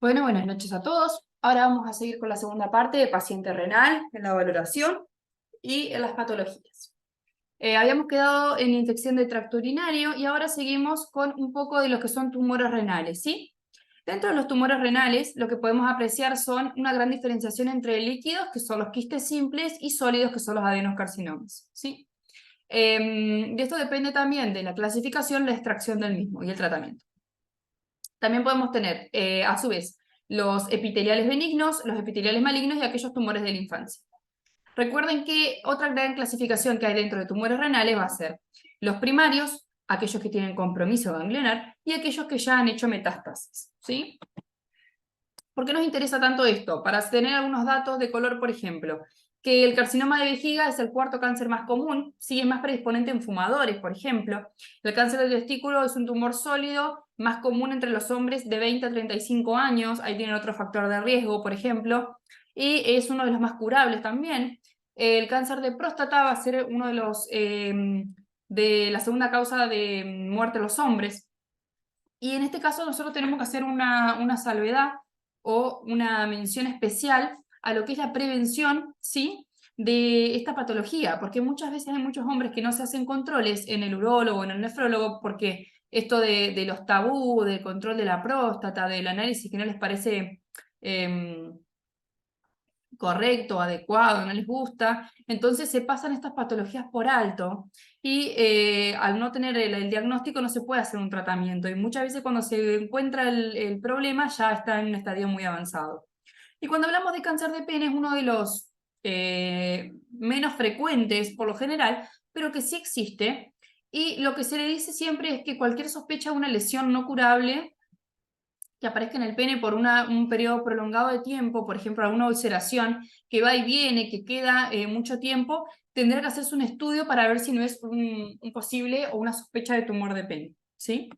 Bueno, buenas noches a todos. Ahora vamos a seguir con la segunda parte de paciente renal, en la valoración y en las patologías. Habíamos quedado en infección de tracto urinario y ahora seguimos con un poco de lo que son tumores renales, ¿sí? Dentro de los tumores renales, lo que podemos apreciar son una gran diferenciación entre líquidos, que son los quistes simples, y sólidos, que son los adenocarcinomas, ¿sí? De esto depende también de la clasificación, la extracción del mismo y el tratamiento. También podemos tener, a su vez, los epiteliales benignos, los epiteliales malignos y aquellos tumores de la infancia. Recuerden que otra gran clasificación que hay dentro de tumores renales va a ser los primarios, aquellos que tienen compromiso ganglionar, y aquellos que ya han hecho metástasis, ¿sí? ¿Por qué nos interesa tanto esto? Para tener algunos datos de color, por ejemplo, que el carcinoma de vejiga es el cuarto cáncer más común, sí es más predisponente en fumadores, por ejemplo. El cáncer de testículo es un tumor sólido más común entre los hombres de 20 a 35 años, ahí tienen otro factor de riesgo, por ejemplo, y es uno de los más curables también. El cáncer de próstata va a ser uno de los de la segunda causa de muerte de los hombres. Y en este caso nosotros tenemos que hacer una salvedad o una mención especial a lo que es la prevención, ¿sí?, de esta patología, porque muchas veces hay muchos hombres que no se hacen controles en el urólogo o en el nefrólogo porque esto de los tabú, del control de la próstata, del análisis que no les parece correcto, adecuado, no les gusta, entonces se pasan estas patologías por alto y al no tener el diagnóstico no se puede hacer un tratamiento y muchas veces cuando se encuentra el problema ya está en un estadio muy avanzado. Y cuando hablamos de cáncer de pene es uno de los menos frecuentes por lo general, pero que sí existe, y lo que se le dice siempre es que cualquier sospecha de una lesión no curable que aparezca en el pene por un periodo prolongado de tiempo, por ejemplo, alguna ulceración que va y viene, que queda mucho tiempo, tendrá que hacerse un estudio para ver si no es un posible o una sospecha de tumor de pene, ¿sí?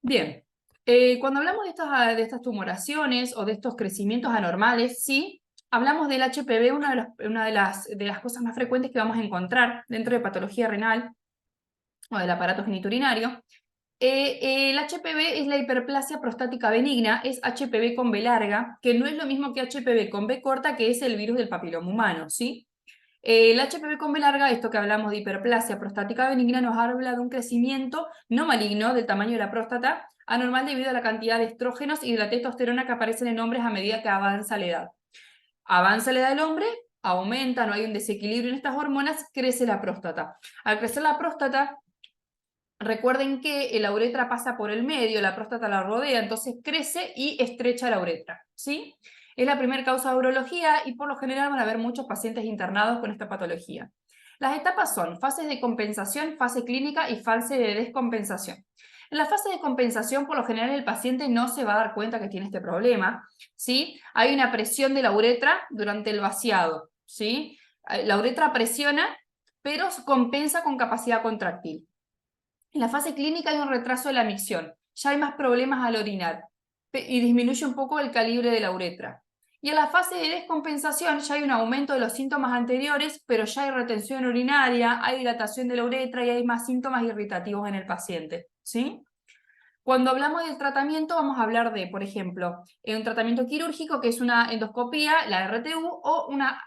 Bien, cuando hablamos de estas tumoraciones o de estos crecimientos anormales, ¿sí? Hablamos del HPV, una de las cosas más frecuentes que vamos a encontrar dentro de patología renal o del aparato genitourinario. El HPV es la hiperplasia prostática benigna, es HPV con B larga, que no es lo mismo que HPV con B corta, que es el virus del papiloma humano, ¿sí? El HPV con B larga, esto que hablamos de hiperplasia prostática benigna, nos habla de un crecimiento no maligno del tamaño de la próstata, anormal debido a la cantidad de estrógenos y de la testosterona que aparecen en hombres a medida que avanza la edad. Avanza la edad del hombre, aumenta, no hay un desequilibrio en estas hormonas, crece la próstata. Al crecer la próstata, recuerden que la uretra pasa por el medio, la próstata la rodea, entonces crece y estrecha la uretra, ¿sí? Es la primera causa de urología y por lo general van a haber muchos pacientes internados con esta patología. Las etapas son fases de compensación, fase clínica y fase de descompensación. En la fase de compensación, por lo general, el paciente no se va a dar cuenta que tiene este problema, ¿sí? Hay una presión de la uretra durante el vaciado, ¿sí? La uretra presiona, pero compensa con capacidad contractil. En la fase clínica hay un retraso de la micción, ya hay más problemas al orinar y disminuye un poco el calibre de la uretra. Y en la fase de descompensación ya hay un aumento de los síntomas anteriores, pero ya hay retención urinaria, hay dilatación de la uretra y hay más síntomas irritativos en el paciente, ¿sí? Cuando hablamos del tratamiento vamos a hablar de, por ejemplo, un tratamiento quirúrgico que es una endoscopía, la RTU, o una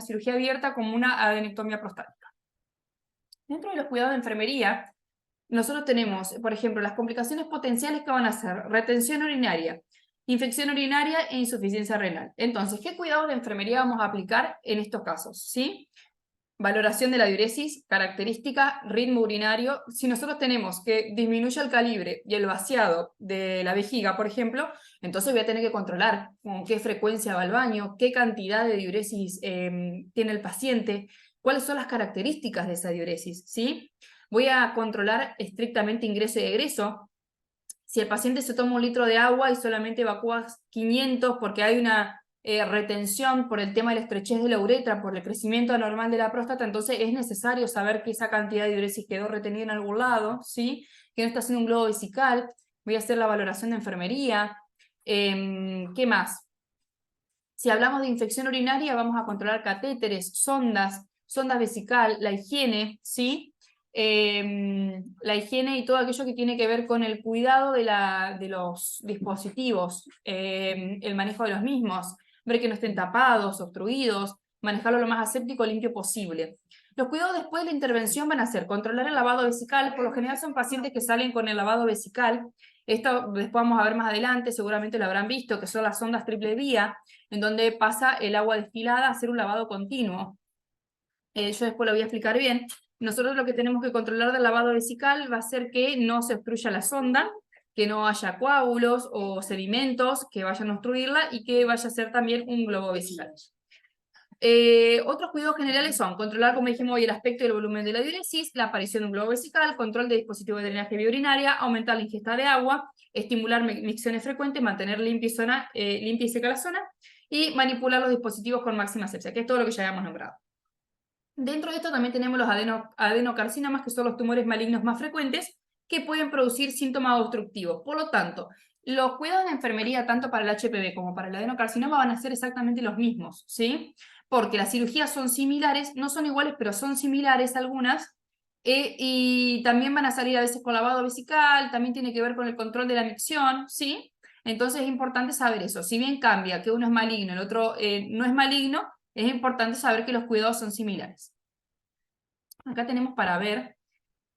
cirugía abierta como una adenectomía prostática. Dentro de los cuidados de enfermería, nosotros tenemos, por ejemplo, las complicaciones potenciales que van a ser retención urinaria, infección urinaria e insuficiencia renal. Entonces, ¿qué cuidados de enfermería vamos a aplicar en estos casos? ¿Sí? Valoración de la diuresis, característica, ritmo urinario. Si nosotros tenemos que disminuye el calibre y el vaciado de la vejiga, por ejemplo, entonces voy a tener que controlar con qué frecuencia va al baño, qué cantidad de diuresis tiene el paciente, cuáles son las características de esa diuresis, ¿sí? Voy a controlar estrictamente ingreso y egreso. Si el paciente se toma 1 litro de agua y solamente evacúa 500 porque hay una retención por el tema de la estrechez de la uretra, por el crecimiento anormal de la próstata, entonces es necesario saber que esa cantidad de diuresis quedó retenida en algún lado, ¿sí? Que no está haciendo un globo vesical. Voy a hacer la valoración de enfermería. ¿Qué más? Si hablamos de infección urinaria, vamos a controlar catéteres, sondas vesical, la higiene, ¿sí? la higiene y todo aquello que tiene que ver con el cuidado de los dispositivos, el manejo de los mismos, ver que no estén tapados, obstruidos, manejarlo lo más aséptico, limpio posible. Los cuidados después de la intervención van a ser controlar el lavado vesical. Por lo general son pacientes que salen con el lavado vesical. Esto después vamos a ver más adelante, seguramente lo habrán visto, que son las sondas triple vía, en donde pasa el agua destilada a hacer un lavado continuo. Yo después lo voy a explicar bien. Nosotros lo que tenemos que controlar del lavado vesical va a ser que no se obstruya la sonda, que no haya coágulos o sedimentos que vayan a obstruirla y que vaya a ser también un globo vesical. Otros cuidados generales son controlar, como dijimos hoy, el aspecto y el volumen de la diuresis, la aparición de un globo vesical, control de dispositivos de drenaje vía urinaria, aumentar la ingesta de agua, estimular micciones frecuentes, mantener limpia y seca la zona, y manipular los dispositivos con máxima asepsia, que es todo lo que ya habíamos nombrado. Dentro de esto también tenemos los adenocarcinomas, que son los tumores malignos más frecuentes, que pueden producir síntomas obstructivos. Por lo tanto, los cuidados de enfermería, tanto para el HPV como para el adenocarcinoma, van a ser exactamente los mismos, ¿sí? Porque las cirugías son similares, no son iguales, pero son similares algunas, y también van a salir a veces con lavado vesical, también tiene que ver con el control de la micción, ¿sí? Entonces es importante saber eso. Si bien cambia que uno es maligno, el otro no es maligno, es importante saber que los cuidados son similares. Acá tenemos para ver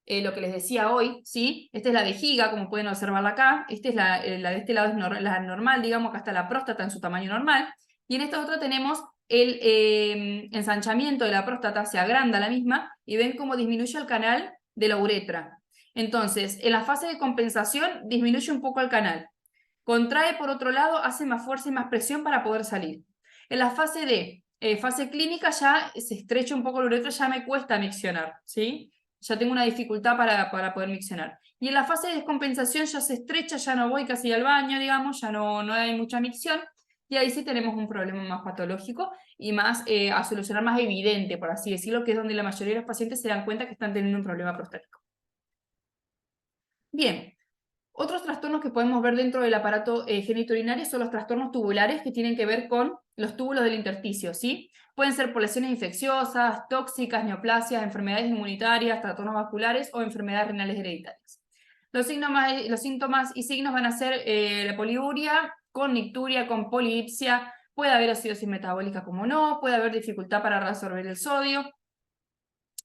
lo que les decía hoy, ¿sí? Esta es la vejiga, como pueden observarla acá. Esta es la de este lado es la normal, digamos, acá está la próstata en su tamaño normal. Y en esta otra tenemos el ensanchamiento de la próstata, se agranda la misma, y ven cómo disminuye el canal de la uretra. Entonces, en la fase de compensación disminuye un poco el canal. Contrae por otro lado, hace más fuerza y más presión para poder salir. En la fase de fase clínica ya se estrecha un poco la uretra, ya me cuesta miccionar, ¿sí? Ya tengo una dificultad para poder miccionar. Y en la fase de descompensación ya se estrecha, ya no voy casi al baño, digamos, ya no hay mucha micción, y ahí sí tenemos un problema más patológico y más a solucionar, más evidente, por así decirlo, que es donde la mayoría de los pacientes se dan cuenta que están teniendo un problema prostático. Bien. Otros trastornos que podemos ver dentro del aparato genitourinario son los trastornos tubulares, que tienen que ver con los túbulos del intersticio, ¿sí? Pueden ser por lesiones infecciosas, tóxicas, neoplasias, enfermedades inmunitarias, trastornos vasculares o enfermedades renales hereditarias. Los síntomas y signos van a ser la poliuria, con nicturia, con polidipsia, puede haber acidosis metabólica como no, puede haber dificultad para reabsorber el sodio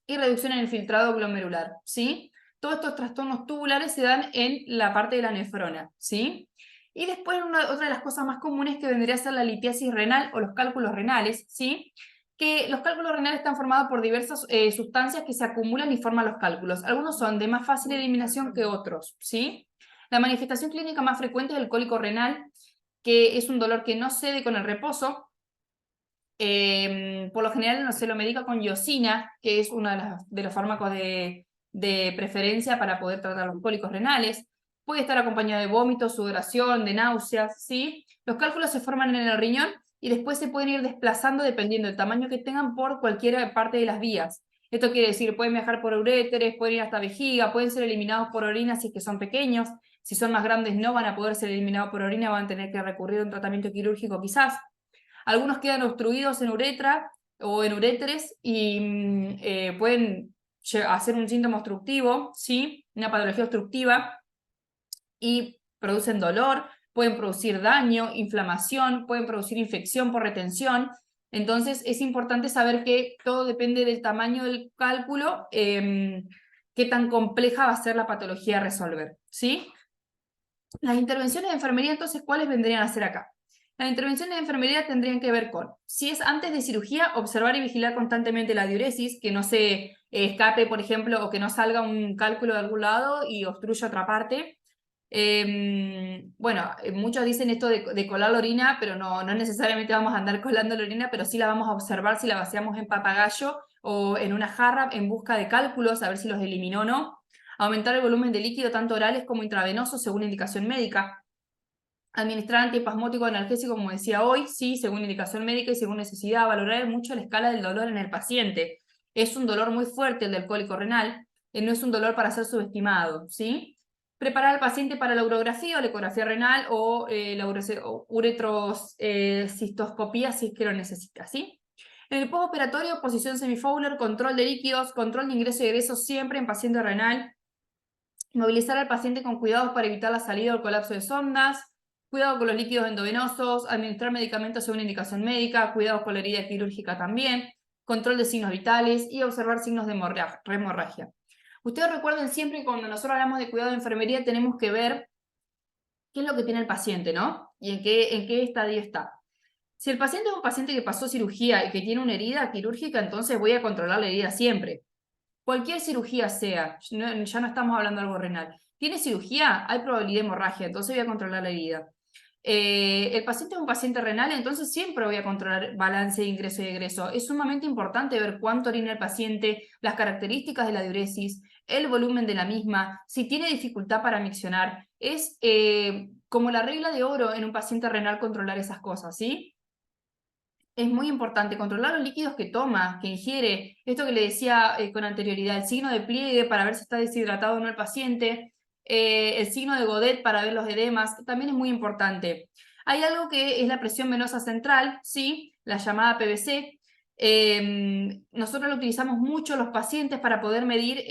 y reducción en el filtrado glomerular, ¿sí? Todos estos trastornos tubulares se dan en la parte de la nefrona, ¿sí? Y después otra de las cosas más comunes que vendría a ser la litiasis renal o los cálculos renales, ¿sí? Que los cálculos renales están formados por diversas sustancias que se acumulan y forman los cálculos. Algunos son de más fácil eliminación que otros, ¿sí? La manifestación clínica más frecuente es el cólico renal, que es un dolor que no cede con el reposo. Por lo general no se lo medica con iosina, que es uno de los fármacos de preferencia para poder tratar los cólicos renales. Puede estar acompañado de vómitos, sudoración, de náuseas, ¿sí? Los cálculos se forman en el riñón y después se pueden ir desplazando dependiendo del tamaño que tengan por cualquier parte de las vías. Esto quiere decir, pueden viajar por uréteres, pueden ir hasta vejiga, pueden ser eliminados por orina si es que son pequeños. Si son más grandes no van a poder ser eliminados por orina, van a tener que recurrir a un tratamiento quirúrgico quizás. Algunos quedan obstruidos en uretra o en uréteres y pueden hacer un síntoma obstructivo, ¿sí? Una patología obstructiva, y producen dolor, pueden producir daño, inflamación, pueden producir infección por retención. Entonces es importante saber que todo depende del tamaño del cálculo, qué tan compleja va a ser la patología a resolver, ¿sí? Las intervenciones de enfermería, entonces, ¿cuáles vendrían a ser acá? Las intervenciones de enfermería tendrían que ver con, si es antes de cirugía, observar y vigilar constantemente la diuresis, que no se escape, por ejemplo, o que no salga un cálculo de algún lado y obstruya otra parte. Bueno, muchos dicen esto de colar la orina, pero no necesariamente vamos a andar colando la orina, pero sí la vamos a observar si la vaciamos en papagayo o en una jarra en busca de cálculos, a ver si los eliminó o no. Aumentar el volumen de líquido tanto orales como intravenosos según indicación médica. Administrar antiespasmótico analgésico, como decía hoy, sí, según indicación médica y según necesidad. Valorar mucho la escala del dolor en el paciente. Es un dolor muy fuerte el del cólico renal, no es un dolor para ser subestimado, ¿sí? Preparar al paciente para la urografía o la ecografía renal o la uretrocistoscopía si es que lo necesita, ¿sí? En el postoperatorio, posición semifowler, control de líquidos, control de ingreso y egreso siempre en paciente renal. Movilizar al paciente con cuidados para evitar la salida o el colapso de sondas. Cuidado con los líquidos endovenosos. Administrar medicamentos según indicación médica. Cuidados con la herida quirúrgica también. Control de signos vitales y observar signos de hemorragia. Ustedes recuerden siempre que cuando nosotros hablamos de cuidado de enfermería tenemos que ver qué es lo que tiene el paciente, ¿no? Y en qué estadio está. Si el paciente es un paciente que pasó cirugía y que tiene una herida quirúrgica, entonces voy a controlar la herida siempre. Cualquier cirugía sea, ya no estamos hablando de algo renal. ¿Tiene cirugía? Hay probabilidad de hemorragia, entonces voy a controlar la herida. El paciente es un paciente renal, entonces siempre voy a controlar balance de ingreso y egreso. Es sumamente importante ver cuánto orina el paciente, las características de la diuresis, el volumen de la misma, si tiene dificultad para miccionar. Es como la regla de oro en un paciente renal controlar esas cosas, ¿sí? Es muy importante controlar los líquidos que toma, que ingiere. Esto que le decía con anterioridad, el signo de pliegue para ver si está deshidratado o no el paciente, el signo de Godet para ver los edemas, también es muy importante. Hay algo que es la presión venosa central, ¿sí? La llamada PVC. Nosotros lo utilizamos mucho los pacientes para poder medir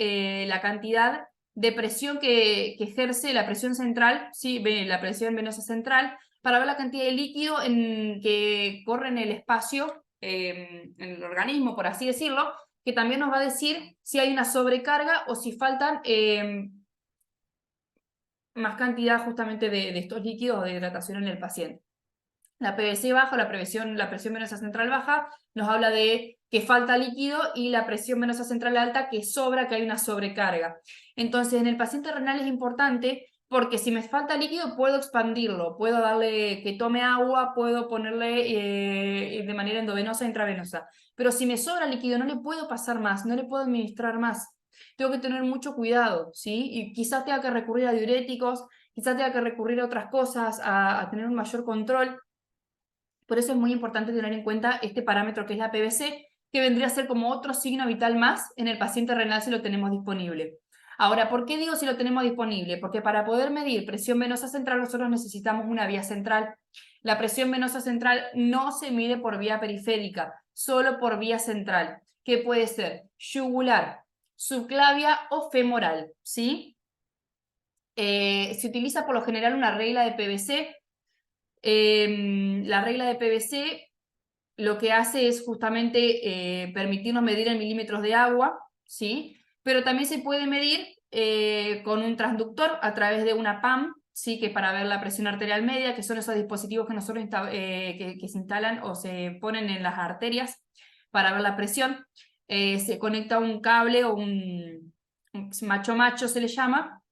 la cantidad de presión que ejerce la presión central, ¿sí? La presión venosa central, para ver la cantidad de líquido que corre en el espacio, en el organismo, por así decirlo, que también nos va a decir si hay una sobrecarga o si faltan más cantidad justamente de estos líquidos de hidratación en el paciente. La PVC baja, la presión venosa central baja, nos habla de que falta líquido, y la presión venosa central alta, que sobra, que hay una sobrecarga. Entonces, en el paciente renal es importante porque si me falta líquido puedo expandirlo, puedo darle que tome agua, puedo ponerle de manera endovenosa, intravenosa. Pero si me sobra líquido no le puedo pasar más, no le puedo administrar más. Tengo que tener mucho cuidado, ¿sí? Y quizás tenga que recurrir a diuréticos, quizás tenga que recurrir a otras cosas, a tener un mayor control. Por eso es muy importante tener en cuenta este parámetro que es la PVC, que vendría a ser como otro signo vital más en el paciente renal si lo tenemos disponible. Ahora, ¿por qué digo si lo tenemos disponible? Porque para poder medir presión venosa central nosotros necesitamos una vía central. La presión venosa central no se mide por vía periférica, solo por vía central, que puede ser yugular, subclavia o femoral, ¿sí? Se utiliza por lo general una regla de PVC. La regla de PVC lo que hace es justamente permitirnos medir en milímetros de agua, ¿sí? Pero también se puede medir con un transductor a través de una PAM, ¿sí? Que para ver la presión arterial media, que son esos dispositivos que nosotros que se instalan o se ponen en las arterias para ver la presión. Se conecta un cable o un macho-macho se le llama,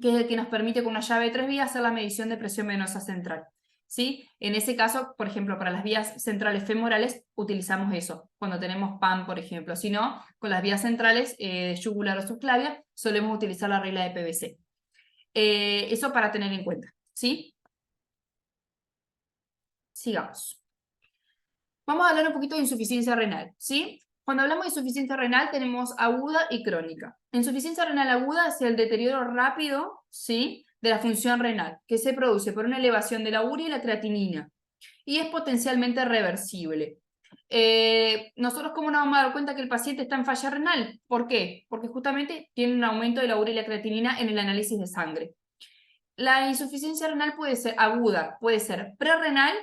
que es el que nos permite con una llave de 3 vías hacer la medición de presión venosa central. ¿Sí? En ese caso, por ejemplo, para las vías centrales femorales utilizamos eso, cuando tenemos PAM, por ejemplo. Si no, con las vías centrales yugular o subclavia, solemos utilizar la regla de PVC. Eso para tener en cuenta, ¿sí? Sigamos. Vamos a hablar un poquito de insuficiencia renal, ¿sí? Cuando hablamos de insuficiencia renal tenemos aguda y crónica. Insuficiencia renal aguda es el deterioro rápido, ¿sí?, de la función renal, que se produce por una elevación de la urea y la creatinina, y es potencialmente reversible. Nosotros, ¿cómo nos vamos a dar cuenta que el paciente está en falla renal? ¿Por qué? Porque justamente tiene un aumento de la urea y la creatinina en el análisis de sangre. La insuficiencia renal puede ser aguda, puede ser prerrenal,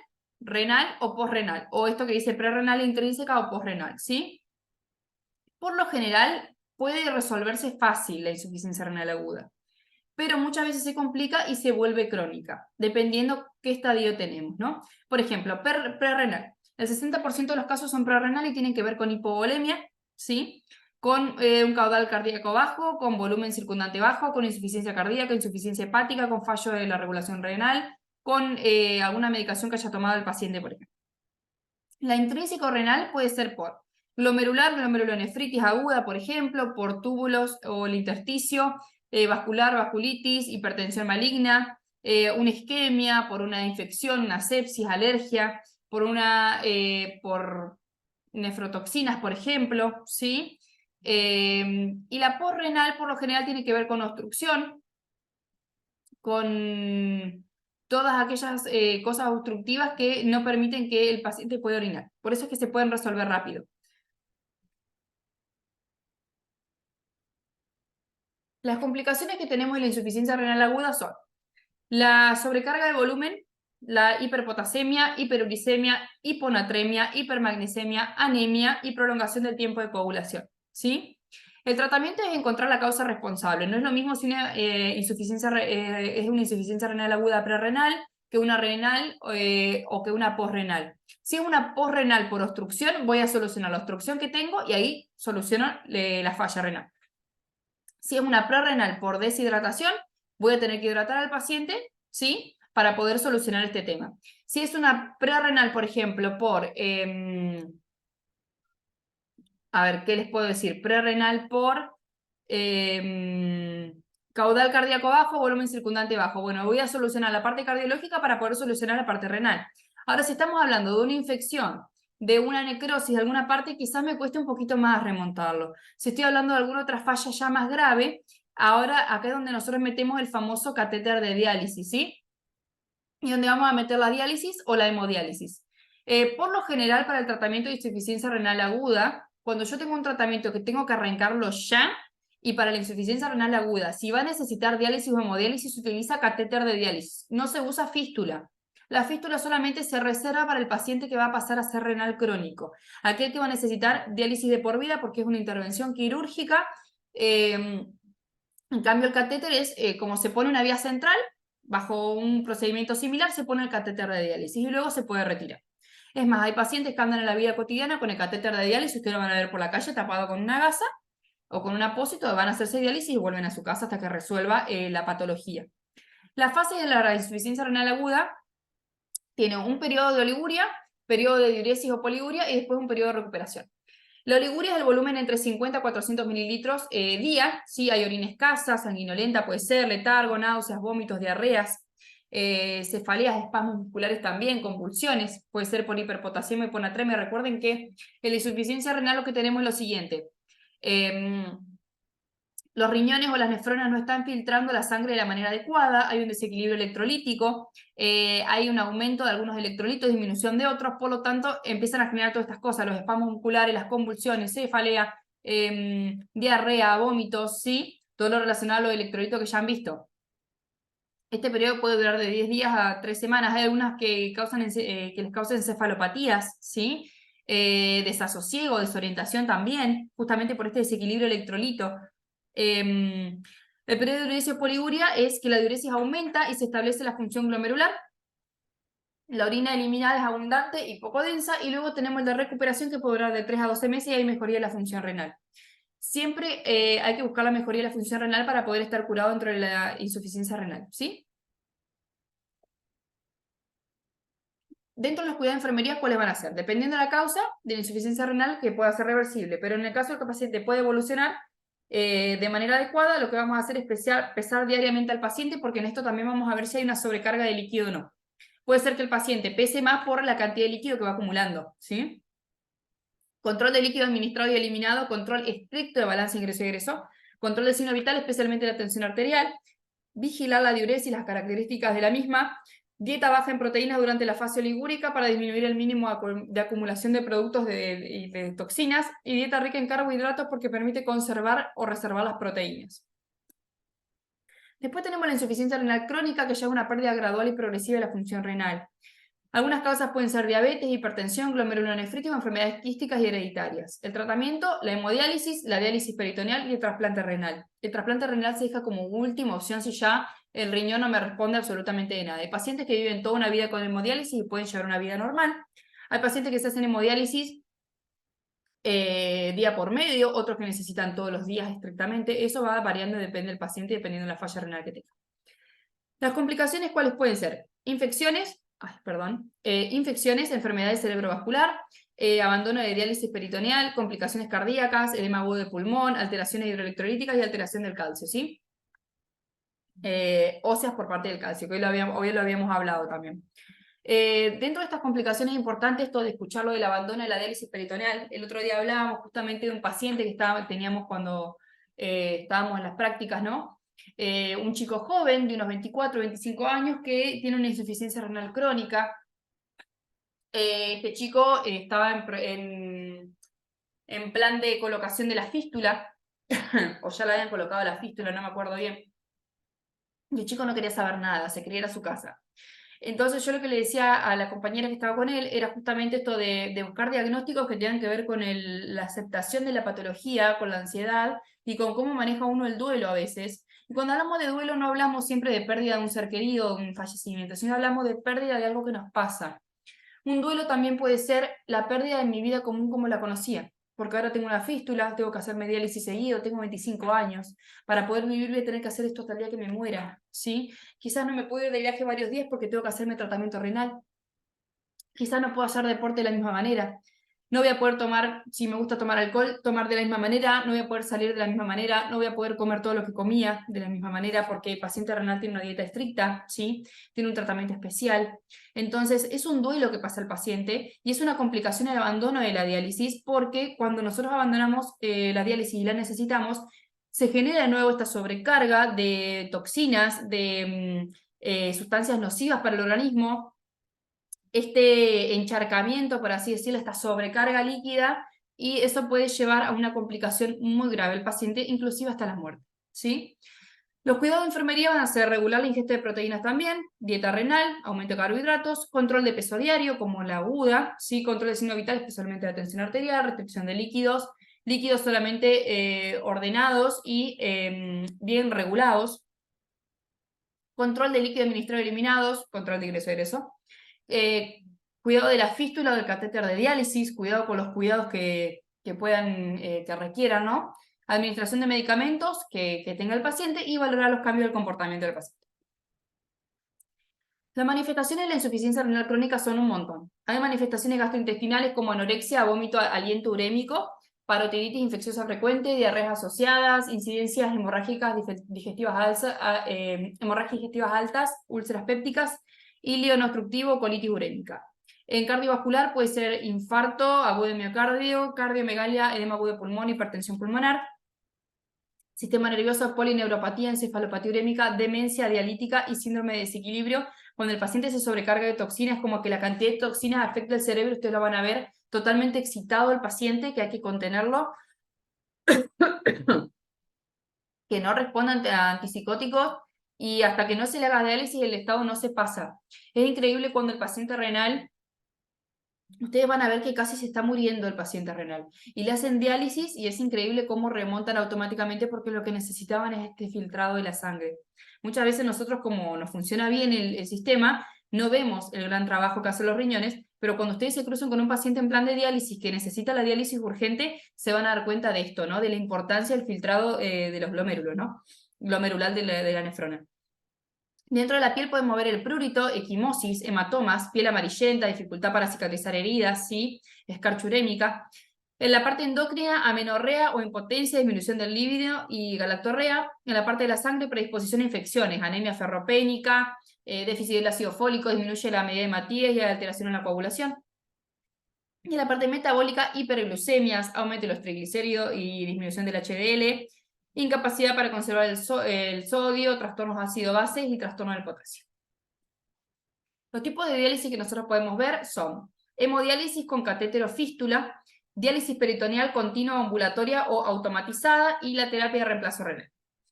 renal o posrenal, o esto que dice prerrenal intrínseca o posrenal, ¿sí? Por lo general puede resolverse fácil la insuficiencia renal aguda, pero muchas veces se complica y se vuelve crónica, dependiendo qué estadio tenemos, ¿no? Por ejemplo, prerrenal. El 60% de los casos son prerrenal y tienen que ver con hipovolemia, ¿sí? Con un caudal cardíaco bajo, con volumen circundante bajo, con insuficiencia cardíaca, insuficiencia hepática, con fallo de la regulación renal, con alguna medicación que haya tomado el paciente, por ejemplo. La intrínseco renal puede ser por glomerular, glomerulonefritis aguda, por ejemplo, por túbulos o el intersticio, vascular, vasculitis, hipertensión maligna, una isquemia, por una infección, una sepsis, alergia, por nefrotoxinas, por ejemplo, ¿sí? Y la posrenal por lo general tiene que ver con obstrucción, con todas aquellas cosas obstructivas que no permiten que el paciente pueda orinar. Por eso es que se pueden resolver rápido. Las complicaciones que tenemos en la insuficiencia renal aguda son la sobrecarga de volumen, la hiperpotasemia, hiperuricemia, hiponatremia, hipermagnesemia, anemia y prolongación del tiempo de coagulación, ¿sí? El tratamiento es encontrar la causa responsable. No es lo mismo si una, es una insuficiencia renal aguda prerrenal que una renal o que una posrenal. Si es una posrenal por obstrucción, voy a solucionar la obstrucción que tengo y ahí soluciono la falla renal. Si es una prerrenal por deshidratación, voy a tener que hidratar al paciente, ¿sí? Para poder solucionar este tema. Si es una prerrenal, por ejemplo, por... a ver, ¿qué les puedo decir? Prerrenal por caudal cardíaco bajo, volumen circundante bajo. Bueno, voy a solucionar la parte cardiológica para poder solucionar la parte renal. Ahora, si estamos hablando de una infección, de una necrosis de alguna parte, quizás me cueste un poquito más remontarlo. Si estoy hablando de alguna otra falla ya más grave, ahora acá es donde nosotros metemos el famoso catéter de diálisis, ¿sí? Y donde vamos a meter la diálisis o la hemodiálisis. Por lo general, para el tratamiento de insuficiencia renal aguda, cuando yo tengo un tratamiento que tengo que arrancarlo ya, y para la insuficiencia renal aguda, si va a necesitar diálisis o hemodiálisis, se utiliza catéter de diálisis. No se usa fístula. La fístula solamente se reserva para el paciente que va a pasar a ser renal crónico. Aquel que va a necesitar diálisis de por vida porque es una intervención quirúrgica. En cambio, el catéter es como se pone una vía central, bajo un procedimiento similar se pone el catéter de diálisis y luego se puede retirar. Es más, hay pacientes que andan en la vida cotidiana con el catéter de diálisis, ustedes lo van a ver por la calle tapado con una gasa o con un apósito, van a hacerse diálisis y vuelven a su casa hasta que resuelva la patología. La fase de la insuficiencia renal aguda tiene un periodo de oliguria, periodo de diuresis o poliguria y después un periodo de recuperación. La oliguria es el volumen entre 50 a 400 mililitros día, sí, hay orina escasa, sanguinolenta puede ser, letargo, náuseas, vómitos, diarreas, cefaleas, espasmos musculares también, convulsiones, puede ser por hiperpotasemia y hiponatremia. Recuerden que en la insuficiencia renal lo que tenemos es lo siguiente. Los riñones o las nefronas no están filtrando la sangre de la manera adecuada, hay un desequilibrio electrolítico, hay un aumento de algunos electrolitos, disminución de otros, por lo tanto empiezan a generar todas estas cosas, los espasmos musculares, las convulsiones, cefalea, diarrea, vómitos, ¿sí? Todo lo relacionado a los electrolitos que ya han visto. Este periodo puede durar de 10 días a 3 semanas. Hay algunas que, que les causan encefalopatías, ¿sí? Desasosiego, desorientación también, justamente por este desequilibrio electrolito. El periodo de diuresis o poliguria es que la diuresis aumenta y se establece la función glomerular. La orina eliminada es abundante y poco densa, y luego tenemos el de recuperación que puede durar de 3 a 12 meses y hay mejoría de la función renal. Siempre hay que buscar la mejoría de la función renal para poder estar curado dentro de la insuficiencia renal, ¿sí? Dentro de los cuidados de enfermería, ¿cuáles van a ser? Dependiendo de la causa de la insuficiencia renal, que pueda ser reversible, pero en el caso de que el paciente puede evolucionar de manera adecuada, lo que vamos a hacer es pesar diariamente al paciente, porque en esto también vamos a ver si hay una sobrecarga de líquido o no. Puede ser que el paciente pese más por la cantidad de líquido que va acumulando, ¿sí? Control de líquido administrado y eliminado, control estricto de balance ingreso-egreso, control del signo vital, especialmente la tensión arterial, vigilar la diuresis y las características de la misma, dieta baja en proteínas durante la fase oligúrica para disminuir el mínimo de acumulación de productos de toxinas, y dieta rica en carbohidratos porque permite conservar o reservar las proteínas. Después tenemos la insuficiencia renal crónica, que lleva a una pérdida gradual y progresiva de la función renal. Algunas causas pueden ser diabetes, hipertensión, glomerulonefritis o enfermedades quísticas y hereditarias. El tratamiento, la hemodiálisis, la diálisis peritoneal y el trasplante renal. El trasplante renal se deja como última opción si ya el riñón no me responde absolutamente de nada. Hay pacientes que viven toda una vida con hemodiálisis y pueden llevar una vida normal. Hay pacientes que se hacen hemodiálisis día por medio, otros que necesitan todos los días estrictamente. Eso va variando, depende del paciente y dependiendo de la falla renal que tenga. Las complicaciones, ¿cuáles pueden ser? Infecciones, infecciones, enfermedades cerebrovascular, abandono de diálisis peritoneal, complicaciones cardíacas, edema agudo de pulmón, alteraciones hidroelectrolíticas y alteración del calcio, ¿sí? Óseas por parte del calcio, que hoy lo habíamos hablado también. Dentro de estas complicaciones importantes, esto de escuchar lo del abandono de la diálisis peritoneal, el otro día hablábamos justamente de un paciente que teníamos cuando estábamos en las prácticas, ¿no? Un chico joven de unos 24, 25 años que tiene una insuficiencia renal crónica. Este chico estaba en plan de colocación de la fístula, o ya le habían colocado la fístula, no me acuerdo bien. Y el chico no quería saber nada, se quería ir a su casa. Entonces yo lo que le decía a la compañera que estaba con él era justamente esto de buscar diagnósticos que tengan que ver con la aceptación de la patología, con la ansiedad y con cómo maneja uno el duelo a veces. Y cuando hablamos de duelo no hablamos siempre de pérdida de un ser querido, de un fallecimiento, sino hablamos de pérdida de algo que nos pasa. Un duelo también puede ser la pérdida de mi vida común como la conocía, porque ahora tengo una fístula, tengo que hacerme diálisis seguido, tengo 25 años, para poder vivir voy a tener que hacer esto hasta el día que me muera, ¿sí? Quizás no me puedo ir de viaje varios días porque tengo que hacerme tratamiento renal, quizás no puedo hacer deporte de la misma manera, no voy a poder tomar, si me gusta tomar alcohol, tomar de la misma manera, no voy a poder salir de la misma manera, no voy a poder comer todo lo que comía de la misma manera porque el paciente renal tiene una dieta estricta, ¿sí? Tiene un tratamiento especial. Entonces, es un duelo que pasa al paciente y es una complicación el abandono de la diálisis porque cuando nosotros abandonamos la diálisis y la necesitamos, se genera de nuevo esta sobrecarga de toxinas, de sustancias nocivas para el organismo, este encharcamiento, por así decirlo, esta sobrecarga líquida, y eso puede llevar a una complicación muy grave del paciente, inclusive hasta la muerte, ¿sí? Los cuidados de enfermería van a ser regular la ingesta de proteínas también, dieta renal, aumento de carbohidratos, control de peso diario, como la aguda, ¿sí? Control de signos vitales, especialmente la tensión arterial, restricción de líquidos, líquidos solamente ordenados y bien regulados, control de líquido administrado y eliminados, control de ingreso y egreso, eh, cuidado de la fístula o del catéter de diálisis, cuidado con los cuidados que puedan, que requieran, ¿no? Administración de medicamentos que tenga el paciente y valorar los cambios del comportamiento del paciente. Las manifestaciones de la insuficiencia renal crónica son un montón. Hay manifestaciones gastrointestinales como anorexia, vómito, aliento urémico, parotiditis infecciosa frecuente, diarreas asociadas, incidencias hemorrágicas hemorragias digestivas altas, úlceras pépticas, hílido no obstructivo, colitis urémica. En cardiovascular puede ser infarto, agudo de miocardio, cardiomegalia, edema agudo de pulmón, hipertensión pulmonar. Sistema nervioso, polineuropatía, encefalopatía urémica, demencia dialítica y síndrome de desequilibrio. Cuando el paciente se sobrecarga de toxinas, como que la cantidad de toxinas afecta el cerebro, ustedes lo van a ver totalmente excitado el paciente, que hay que contenerlo, que no respondan a antipsicóticos y hasta que no se le haga diálisis el estado no se pasa. Es increíble cuando el paciente renal, ustedes van a ver que casi se está muriendo el paciente renal y le hacen diálisis y es increíble cómo remontan automáticamente porque lo que necesitaban es este filtrado de la sangre. Muchas veces nosotros, como nos funciona bien el sistema, no vemos el gran trabajo que hacen los riñones, pero cuando ustedes se cruzan con un paciente en plan de diálisis que necesita la diálisis urgente, se van a dar cuenta de esto, ¿no? De la importancia del filtrado de los glomérulos, ¿no? Glomerular de la nefrona. Dentro de la piel podemos ver el prurito, equimosis, hematomas, piel amarillenta, dificultad para cicatrizar heridas, ¿sí? Escarcha urémica. En la parte endocrina, amenorrea o impotencia, disminución del líbido y galactorrea. En la parte de la sangre, predisposición a infecciones, anemia ferropénica, déficit del ácido fólico, disminuye la medida de Matías y alteración en la coagulación. Y en la parte metabólica, hiperglucemias, aumento de los triglicéridos y disminución del HDL, incapacidad para conservar el sodio, trastornos ácido-bases y trastorno del potasio. Los tipos de diálisis que nosotros podemos ver son hemodiálisis con catéter o fístula, diálisis peritoneal continua ambulatoria o automatizada y la terapia de reemplazo renal.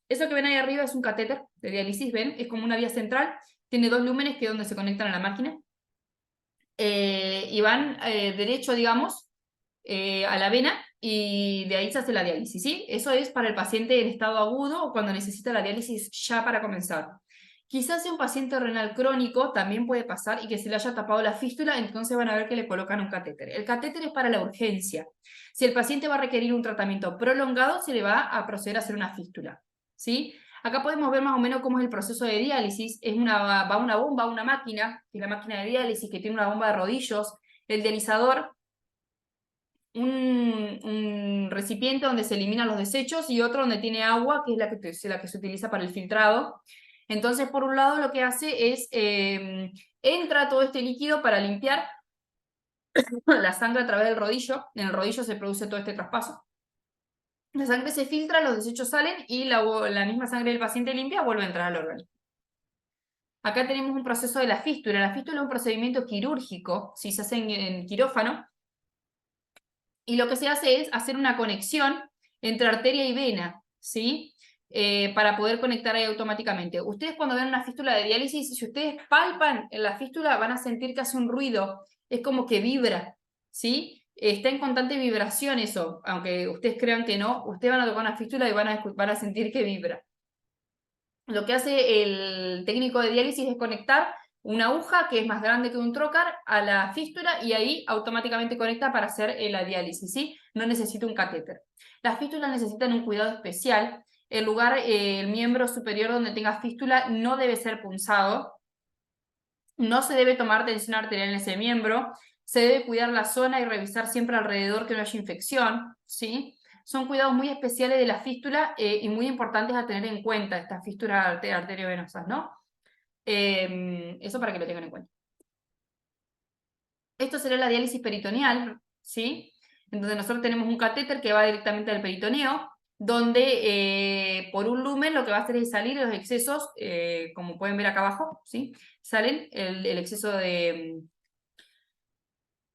Eso que ven ahí arriba es un catéter de diálisis, ven, es como una vía central, tiene 2 lúmenes que es donde se conectan a la máquina y van derecho, digamos, a la vena y de ahí se hace la diálisis, ¿sí? Eso es para el paciente en estado agudo o cuando necesita la diálisis ya para comenzar. Quizás sea un paciente renal crónico, también puede pasar, y que se le haya tapado la fístula, entonces van a ver que le colocan un catéter. El catéter es para la urgencia. Si el paciente va a requerir un tratamiento prolongado, se le va a proceder a hacer una fístula, ¿sí? Acá podemos ver más o menos cómo es el proceso de diálisis. Va una bomba, una máquina, que es la máquina de diálisis, que tiene una bomba de rodillos. El dializador, un recipiente donde se eliminan los desechos y otro donde tiene agua, que es la que se utiliza para el filtrado. Entonces, por un lado, lo que hace es, entra todo este líquido para limpiar la sangre a través del rodillo. En el rodillo se produce todo este traspaso. La sangre se filtra, los desechos salen y la misma sangre del paciente limpia vuelve a entrar al órgano. Acá tenemos un proceso de la fístula. La fístula es un procedimiento quirúrgico, si se hace en quirófano, y lo que se hace es hacer una conexión entre arteria y vena, ¿sí? Para poder conectar ahí automáticamente. Ustedes cuando ven una fístula de diálisis, si ustedes palpan en la fístula, van a sentir que hace un ruido, es como que vibra, ¿sí? Está en constante vibración eso, aunque ustedes crean que no, ustedes van a tocar una fístula y van a sentir que vibra. Lo que hace el técnico de diálisis es conectar una aguja que es más grande que un trocar a la fístula y ahí automáticamente conecta para hacer la diálisis, ¿sí? No necesita un catéter. Las fístulas necesitan un cuidado especial. El lugar, el miembro superior donde tenga fístula no debe ser punzado. No se debe tomar tensión arterial en ese miembro. Se debe cuidar la zona y revisar siempre alrededor que no haya infección, ¿sí? Son cuidados muy especiales de la fístula y muy importantes a tener en cuenta, estas fístulas arteriovenosas, ¿no? Eso para que lo tengan en cuenta. Esto sería la diálisis peritoneal, ¿sí? Entonces nosotros tenemos un catéter que va directamente al peritoneo, donde por un lumen lo que va a hacer es salir los excesos, como pueden ver acá abajo, ¿sí? Salen el exceso de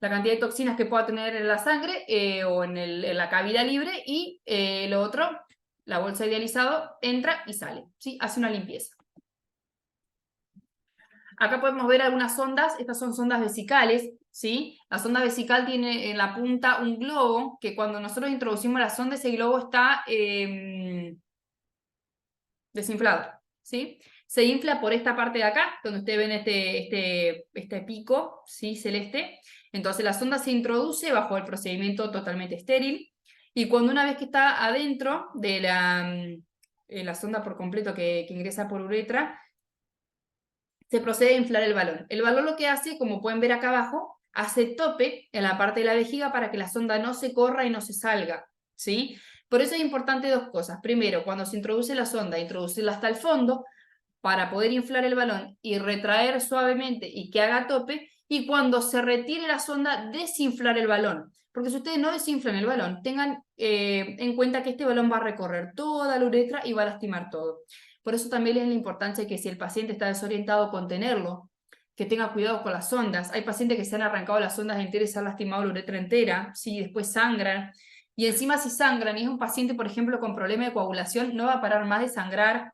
la cantidad de toxinas que pueda tener en la sangre o en la cavidad libre y lo otro, la bolsa de dializado entra y sale, ¿sí? Hace una limpieza. Acá podemos ver algunas sondas, estas son sondas vesicales, ¿sí? La sonda vesical tiene en la punta un globo que cuando nosotros introducimos la sonda ese globo está desinflado, ¿sí? Se infla por esta parte de acá, donde ustedes ven este pico, ¿sí? Celeste. Entonces la sonda se introduce bajo el procedimiento totalmente estéril y cuando una vez que está adentro de la sonda por completo que ingresa por uretra, se procede a inflar el balón. El balón lo que hace, como pueden ver acá abajo, hace tope en la parte de la vejiga para que la sonda no se corra y no se salga, ¿sí? Por eso es importante dos cosas. Primero, cuando se introduce la sonda, introducirla hasta el fondo para poder inflar el balón y retraer suavemente y que haga tope. Y cuando se retire la sonda, desinflar el balón. Porque si ustedes no desinflan el balón, tengan en cuenta que este balón va a recorrer toda la uretra y va a lastimar todo. Por eso también es la importancia de que si el paciente está desorientado, contenerlo, que tenga cuidado con las sondas. Hay pacientes que se han arrancado las sondas enteras y se han lastimado la uretra entera, sí, después sangran. Y encima si sangran y es un paciente, por ejemplo, con problema de coagulación, no va a parar más de sangrar.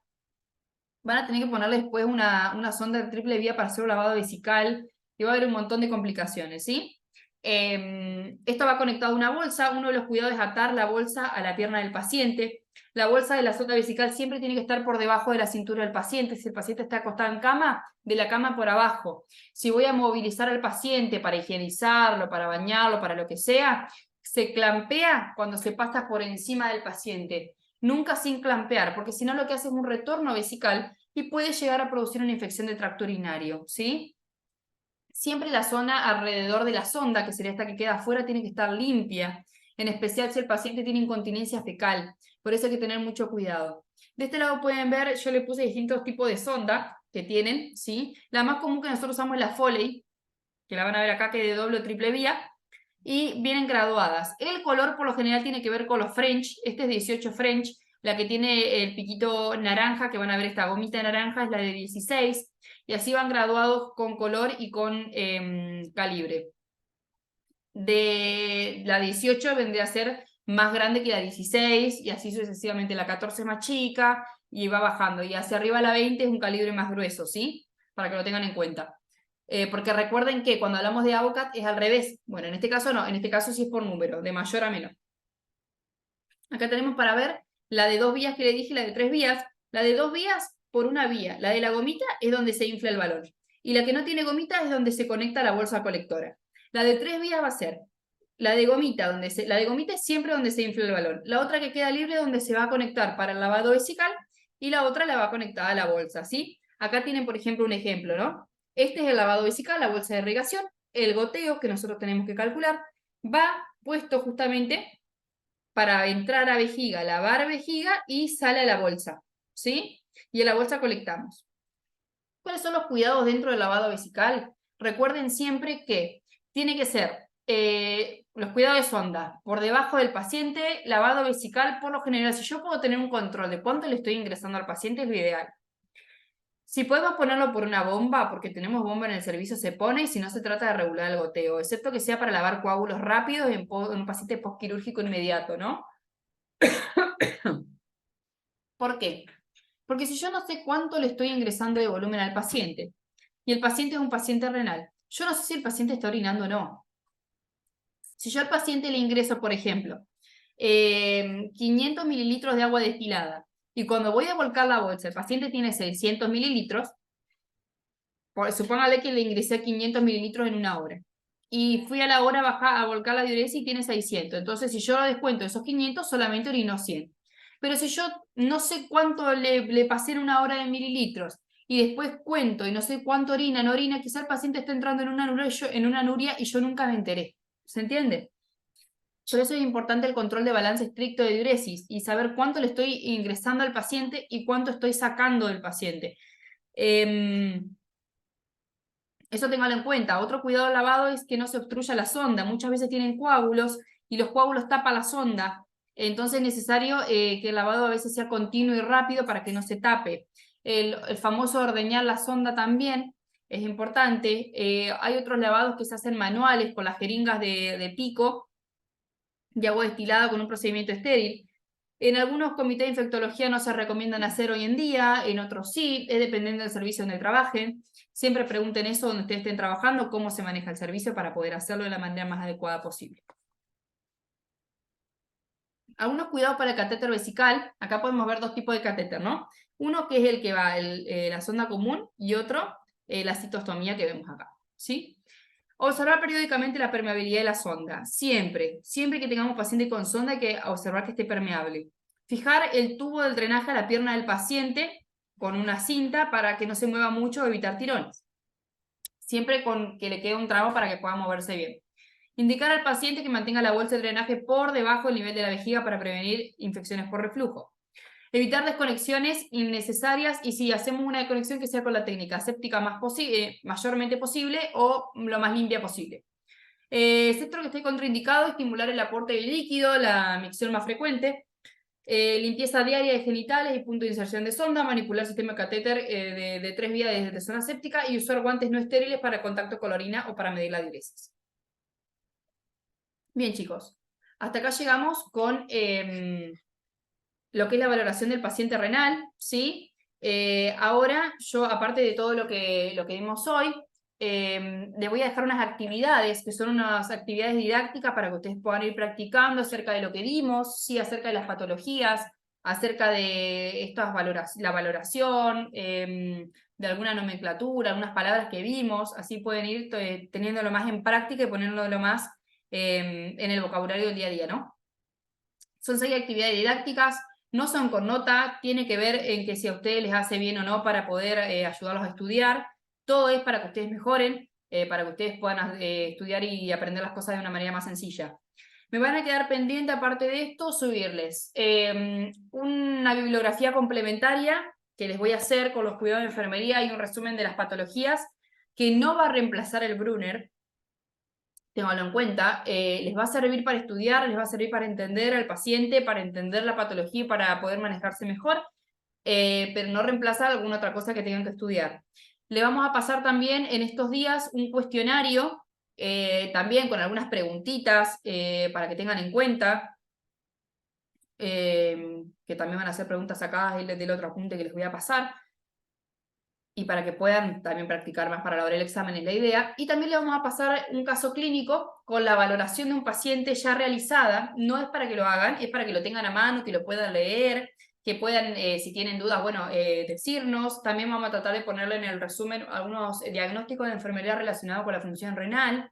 Van a tener que ponerle después una sonda de triple vía para hacer un lavado vesical y va a haber un montón de complicaciones, ¿sí? Esto va conectado a una bolsa. Uno de los cuidados es atar la bolsa a la pierna del paciente. La bolsa de la sonda vesical siempre tiene que estar por debajo de la cintura del paciente. Si el paciente está acostado en cama, de la cama por abajo. Si voy a movilizar al paciente para higienizarlo, para bañarlo, para lo que sea, se clampea cuando se pasa por encima del paciente. Nunca sin clampear, porque si no lo que hace es un retorno vesical y puede llegar a producir una infección de tracto urinario, ¿sí? Siempre la zona alrededor de la sonda, que sería esta que queda afuera, tiene que estar limpia, en especial si el paciente tiene incontinencia fecal. Por eso hay que tener mucho cuidado. De este lado pueden ver, yo le puse distintos tipos de sonda que tienen, ¿sí? La más común que nosotros usamos es la Foley, que la van a ver acá, que es de doble o triple vía, y vienen graduadas. El color por lo general tiene que ver con los French, este es 18 French, la que tiene el piquito naranja, que van a ver esta gomita naranja, es la de 16, y así van graduados con color y con calibre. De la 18 vendría a ser más grande que la 16, y así sucesivamente. La 14 es más chica, y va bajando, y hacia arriba la 20 es un calibre más grueso, ¿sí? Para que lo tengan en cuenta. Porque recuerden que cuando hablamos de AVOCAT es al revés. Bueno, en este caso no, en este caso sí es por número, de mayor a menor. Acá tenemos para ver la de 2 vías que le dije, la de 3 vías. La de 2 vías por una vía. La de la gomita es donde se infla el balón. Y la que no tiene gomita es donde se conecta la bolsa colectora. La de 3 vías va a ser la de gomita, la de gomita es siempre donde se infla el balón. La otra que queda libre donde se va a conectar para el lavado vesical y la otra la va conectada a la bolsa, ¿sí? Acá tienen, por ejemplo, un ejemplo, ¿no? Este es el lavado vesical, la bolsa de irrigación. El goteo, que nosotros tenemos que calcular, va puesto justamente para entrar a vejiga, lavar vejiga y sale a la bolsa, ¿sí? Y en la bolsa colectamos. ¿Cuáles son los cuidados dentro del lavado vesical? Recuerden siempre que tiene que ser los cuidados de sonda, por debajo del paciente, lavado vesical, por lo general, si yo puedo tener un control de cuánto le estoy ingresando al paciente, es lo ideal. Si podemos ponerlo por una bomba, porque tenemos bomba en el servicio, se pone, y si no, se trata de regular el goteo, excepto que sea para lavar coágulos rápidos en un paciente postquirúrgico inmediato, ¿no? ¿Por qué? Porque si yo no sé cuánto le estoy ingresando de volumen al paciente, y el paciente es un paciente renal, yo no sé si el paciente está orinando o no. Si yo al paciente le ingreso, por ejemplo, 500 mililitros de agua destilada, y cuando voy a volcar la bolsa, el paciente tiene 600 mililitros, supóngale que le ingresé 500 mililitros en una hora. Y fui a la hora a volcar la diuresis y tiene 600. Entonces, si yo lo descuento esos 500, solamente orinó 100. Pero si yo no sé cuánto le pasé en una hora de mililitros y después cuento y no sé cuánto orina, no orina, quizá el paciente está entrando en una anuria y yo nunca me enteré. ¿Se entiende? Por eso es importante el control de balance estricto de diuresis y saber cuánto le estoy ingresando al paciente y cuánto estoy sacando del paciente. Eso téngalo en cuenta. Otro cuidado al lavado es que no se obstruya la sonda. Muchas veces tienen coágulos y los coágulos tapan la sonda. Entonces es necesario que el lavado a veces sea continuo y rápido para que no se tape. El famoso ordeñar la sonda también es importante. Hay otros lavados que se hacen manuales con las jeringas de pico de agua destilada con un procedimiento estéril. En algunos comités de infectología no se recomiendan hacer hoy en día, en otros sí, es dependiendo del servicio donde trabajen. Siempre pregunten eso donde ustedes estén trabajando, cómo se maneja el servicio para poder hacerlo de la manera más adecuada posible. Algunos cuidados para el catéter vesical. Acá podemos ver dos tipos de catéter, ¿no? Uno que es el que va, la sonda común, y otro, la citostomía que vemos acá, ¿sí? Observar periódicamente la permeabilidad de la sonda. Siempre que tengamos paciente con sonda hay que observar que esté permeable. Fijar el tubo del drenaje a la pierna del paciente con una cinta para que no se mueva mucho o evitar tirones. Siempre con que le quede un tramo para que pueda moverse bien. Indicar al paciente que mantenga la bolsa de drenaje por debajo del nivel de la vejiga para prevenir infecciones por reflujo. Evitar desconexiones innecesarias y si hacemos una desconexión que sea con la técnica séptica mayormente posible o lo más limpia posible. Excepto que esté contraindicado, estimular el aporte de líquido, la micción más frecuente, limpieza diaria de genitales y punto de inserción de sonda, manipular sistema catéter de 3 vías desde zona séptica y usar guantes no estériles para contacto con la orina o para medir la diuresis. Bien, chicos, hasta acá llegamos con lo que es la valoración del paciente renal, ¿sí? Ahora yo, aparte de todo lo que vimos hoy, les voy a dejar unas actividades, que son unas actividades didácticas para que ustedes puedan ir practicando acerca de lo que vimos, ¿sí? Acerca de las patologías, acerca de la valoración, de alguna nomenclatura, algunas palabras que vimos, así pueden ir teniéndolo más en práctica y poniéndolo más en el vocabulario del día a día, ¿no? Son 6 actividades didácticas, no son con nota, tiene que ver en que si a ustedes les hace bien o no para poder ayudarlos a estudiar. Todo es para que ustedes mejoren, para que ustedes puedan estudiar y aprender las cosas de una manera más sencilla. Me van a quedar pendiente, aparte de esto, subirles una bibliografía complementaria que les voy a hacer con los cuidados de enfermería y un resumen de las patologías que no va a reemplazar el Brunner. Ténganlo en cuenta, les va a servir para estudiar, les va a servir para entender al paciente, para entender la patología y para poder manejarse mejor, pero no reemplaza alguna otra cosa que tengan que estudiar. Le vamos a pasar también en estos días un cuestionario, también con algunas preguntitas para que tengan en cuenta, que también van a ser preguntas sacadas del otro apunte que les voy a pasar, y para que puedan también practicar más para la hora del examen es la idea. Y también le vamos a pasar un caso clínico con la valoración de un paciente ya realizada. No es para que lo hagan, es para que lo tengan a mano, que lo puedan leer, que puedan, si tienen dudas, bueno, decirnos. También vamos a tratar de ponerle en el resumen algunos diagnósticos de enfermedad relacionados con la función renal,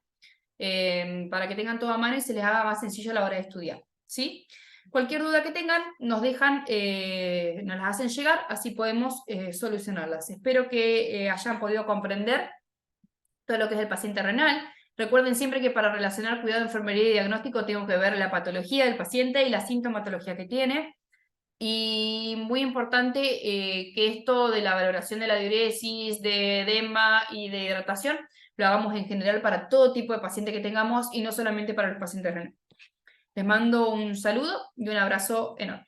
para que tengan todo a mano y se les haga más sencillo a la hora de estudiar, ¿sí? Cualquier duda que tengan, nos las hacen llegar, así podemos solucionarlas. Espero que hayan podido comprender todo lo que es el paciente renal. Recuerden siempre que para relacionar cuidado, enfermería y diagnóstico tengo que ver la patología del paciente y la sintomatología que tiene. Y muy importante que esto de la valoración de la diuresis, de edema y de hidratación, lo hagamos en general para todo tipo de paciente que tengamos y no solamente para los pacientes renales. Les mando un saludo y un abrazo enorme.